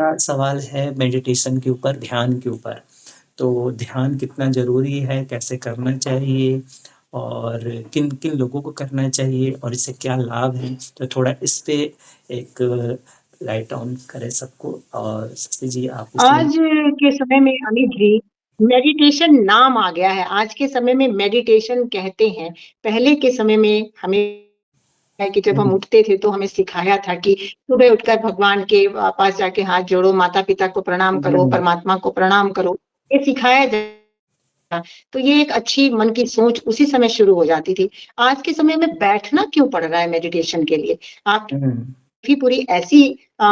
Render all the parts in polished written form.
का सवाल है मेडिटेशन के ऊपर, ध्यान के ऊपर। तो ध्यान कितना ज़रूरी है, कैसे करना चाहिए और किन-किन लोगों को करना चाहिए और इससे क्या लाभ हैं? तो थोड़ा इस पे एक लाइट ऑन करें सबको और शशि जी आप इसमें आज के समय में अमित जी, मेडिटेशन नाम आ गया है। आज के समय में मेडिटेशन कहते हैं। पहले के समय में हमें है कि जब हम हुँ, उठते थे तो हमें सिखाया था कि सुबह उठकर भगवान के पास जाके हाथ जोड़ो, माता-पिता को प्रणाम करो, हुँ, परमात्मा को प्रणाम करो। ये सिखाया था। तो ये एक अच्छी मन की सोच उसी समय शुरू हो जाती थी। आज के समय में बैठना क्यों पड़ रहा है मेडिटेशन के लिए? हुँ, आपकी पूरी ऐसी अ,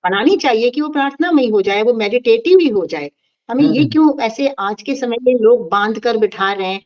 बनानी चाहिए कि वो प्रार्थनामय हो जाए, वो मेडिटेटिव ही हो जाए। हमें ये हुँ, क्यों ऐसे आज के समय में लोग बाँध कर बिठा रहे हैं?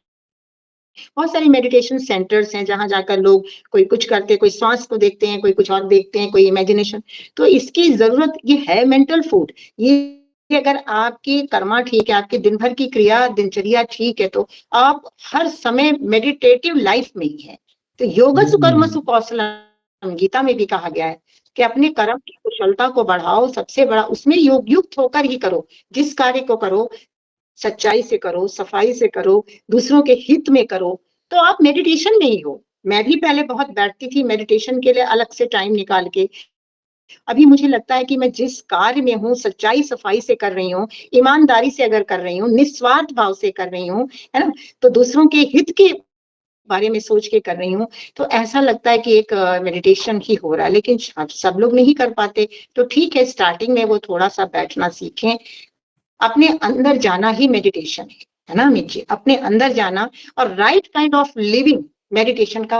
बहुत सारी मेडिटेशन सेंटर्स हैं जहाँ जाकर लोग कोई कुछ करते हैं, कोई श्वास को देखते हैं, कोई कुछ और देखते हैं, कोई इमेजिनेशन। तो इसकी ज़रूरत ये है मेंटल फूड। ये अगर आपकी कर्मा ठीक है, आपके दिन भर की क्रिया, दिनचर्या ठीक है, तो आप हर समय मेडिटेटिव लाइफ में ही हैं। तो योगः सुकर्मसु हुँ, कौशलम गीता में भी कहा गया है कि अपने कर्म की कुशलता को बढ़ाओ, सबसे बड़ा उसमें योग युक्त होकर ही करो। जिस कार्य को करो सच्चाई से करो, सफाई से करो, दूसरों के हित में करो, तो आप मेडिटेशन में ही हो। मैं भी पहले बहुत बैठती थी मेडिटेशन के लिए अलग से टाइम निकाल के। अभी मुझे लगता है कि मैं जिस कार्य में हूँ, सच्चाई सफाई से कर रही हूँ, ईमानदारी से अगर कर रही हूँ, निस्वार्थ भाव से कर रही हूँ, है ना? तो दूसरों के हित के बारे में सोच के कर रही हूँ, तो ऐसा लगता है कि एक मेडिटेशन ही हो रहा है, लेकिन सब लोग नहीं कर पाते। तो ठीक है, स्टार्टिंग में वो थोड़ा-सा बैठना सीखें, अपने अंदर जाना ही मेडिटेशन है ना अमित जी? अपने अंदर जाना और right kind of living meditation का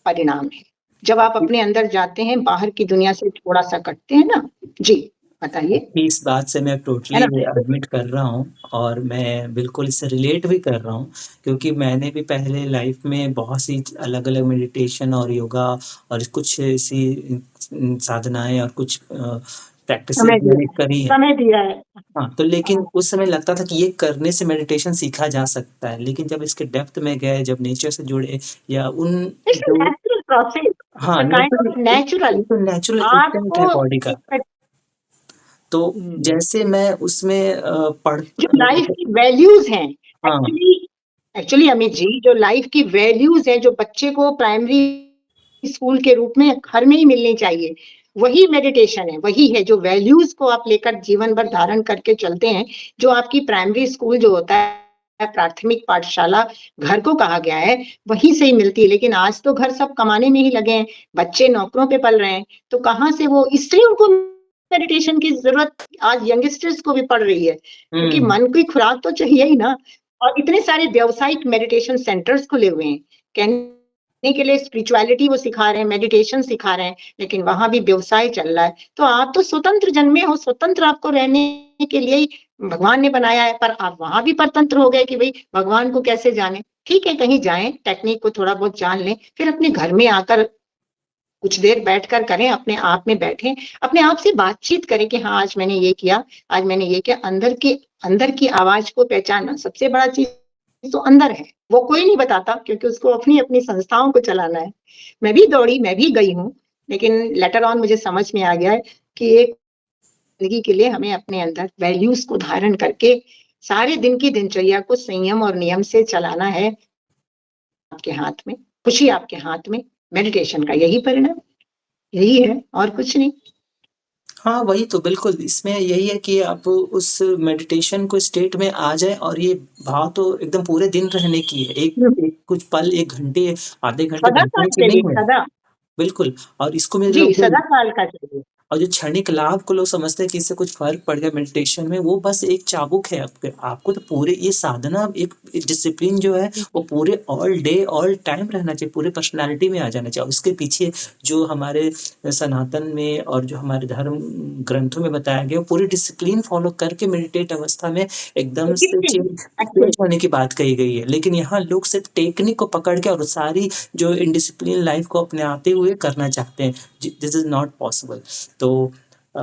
परिणाम है। जब आप आपकी अपने अंदर जाते हैं, बाहर की दुनिया से थोड़ा-सा कटते हैं ना? जी, बताइए, आपकी इस बात से मैं है टोटली ना? एडमिट कर रहा हूँ और मैं बिल्कुल इससे रिलेट भी कर रहा हूँ क्योंकि मैंने भी पहले लाइफ में बहुत सी अलग-अलग मेडिटेशन और योगा और कुछ ऐसी साधनाएँ और कुछ प्रैक्टिसेज़ समय मैंने दिया है, करी हैं। समय दिया है। हाँ, तो लेकिन हाँ, उस समय लगता था कि ये करने से मेडिटेशन सीखा जा सकता है, लेकिन जब इसके डेप्थ में गए, जब नेचर से जुड़े या उन इट्स अ जो नेचुरल प्रोसेस, इट्स हाँ, अ काइंड ऑफ नेचुरल। एक तो नेचुरल इंस्टिंक्ट आपको है बॉडी का। तो हुँ, जैसे मैं उसमें जो लाइफ की वैल्यूज़ हैं, हाँ, एक्चुअली एक्चुअली अमित जी, जो लाइफ की वैल्यूज़ हैं, जो बच्चे को प्राइमरी स्कूल के रूप में घर में ही मिलनी चाहिए, वही मेडिटेशन है, वही है जो वैल्यूज़ को आप लेकर जीवन भर धारण करके चलते हैं, जो आपकी प्राइमरी स्कूल जो होता है, प्राथमिक पाठशाला घर को कहा गया है, वहीं से ही मिलती है। लेकिन आज तो घर सब कमाने में ही लगे हैं, बच्चे नौकरियों पे पल रहे हैं, तो कहाँ से वो इसलिए उनको मेडिटेशन की ज़रूरत आज यंगस्टर्स को भी पड़ रही है, क्योंकि हुँ, मन की खुराक तो चाहिए ही ना। और इतने सारे व्यावसायिक मेडिटेशन सेंटर्स खुले हुए हैं। कहने के लिए स्पिरिचुअलिटी वो सिखा रहे हैं, मेडिटेशन सिखा रहे हैं, लेकिन वहाँ भी व्यवसाय चल रहा है। तो आप तो स्वतंत्र जन्मे हो, स्वतंत्र आपको रहने के लिए ही भगवान ने बनाया है, पर आप वहाँ भी परतंत्र हो गए कि भई भगवान को कैसे जानें? ठीक है, कहीं जाएँ, टेक्निक को थोड़ा बहुत जान लें, फिर अपने घर में आकर कुछ देर बैठकर करें, अपने आप में बैठें, अपने आप से बातचीत करें कि हाँ, आज मैंने ये किया, आज मैंने ये किया। अंदर की आवाज़ को पहचानना सबसे बड़ा चीज़ तो अंदर है। वो कोई नहीं बताता क्योंकि उसको अपनी-अपनी संस्थाओं को चलाना है। मैं भी दौड़ी, मैं भी गई हूँ, लेकिन लेटर ऑन मुझे समझ में आ गया है कि एक ज़िंदगी के लिए हमें अपने अंदर वैल्यूज़ को धारण करके सारे दिन की दिनचर्या को संयम और नियम से चलाना है आपके हाथ में, खुशी आपके हाथ में, मेडिटेशन का यही परिणाम यही है और कुछ नहीं। हाँ, वही तो बिल्कुल, इसमें यही है कि आप उस मेडिटेशन को स्टेट में आ जाएँ और ये भाव तो एकदम पूरे दिन रहने की है। एक हुँ, एक कुछ पल, 1 घंटे, आधे घंटे सदा बैठने काल की के लिए, नहीं है। सदा। बिल्कुल, और इसको भी जी, लोग सदा काल का चाहिए। और जो क्षणिक लाभ को लोग समझते हैं कि इससे कुछ फ़र्क पड़ गया मेडिटेशन में, वो बस एक चाबुक है आपके आपको तो पूरे ये साधना एक डिसिप्लिन जो है, वो पूरे ऑल डे, ऑल टाइम रहना चाहिए, पूरे पर्सनैलिटी में आ जाना चाहिए और उसके पीछे जो हमारे सनातन में और जो हमारे धर्म ग्रंथों में बताया गया, वो पूरी डिसिप्लिन फ़ॉलो करके मेडिटेट अवस्था में एकदम से एक्चुअली चेंज होने की बात कही गई है। लेकिन यहाँ लोग सिर्फ़ टेक्निक को पकड़ के और सारी जो इनडिसिप्लिन लाइफ़ को अपनाते हुए करना चाहते हैं। This is not possible. तो अ,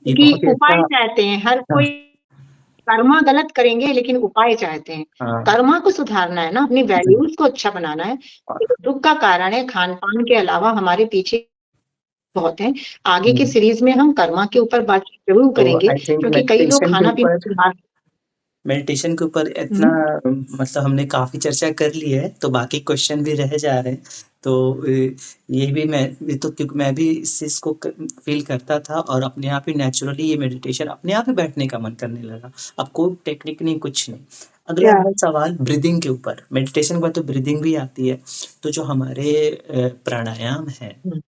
ये बहुत क्योंकि ही उपाय अच्छा चाहते हैं, हर हाँ, कोई कर्मा गलत करेंगे लेकिन उपाय चाहते हैं। हाँ, कर्मा को सुधारना है ना, अपनी वैल्यूज़ को अच्छा बनाना है। ये तो दुःख का कारण है, खान-पान के अलावा हमारे पीछे बहुत हैं। आगे के हुँ। सीरीज़ में हम कर्मा के ऊपर बात ज़रूर तो करेंगे आई थिंक क्योंकि कई लोग मेडिटेशन के ऊपर हुँ, इतना मतलब हमने काफ़ी चर्चा कर ली है, तो बाकी क्वेश्चन भी रह जा रहे हैं। तो ये भी मैं ये तो क्योंकि मैं भी इस चीज़ को क फ़ील करता था और अपने आप ही नेचुरली ये मेडिटेशन अपने आप ही बैठने का मन करने लगा। अब कोई टेक्निक नहीं, कुछ नहीं। अगला या है सवाल ब्रीथिंग के ऊपर। मेडिटेशन के बाद तो ब्रीथिंग भी आती है। तो जो हमारे प्राणायाम हैं, हुँ।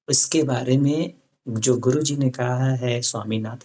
उसके बारे में जो गुरुजी ने कहा है स्वामीनाथन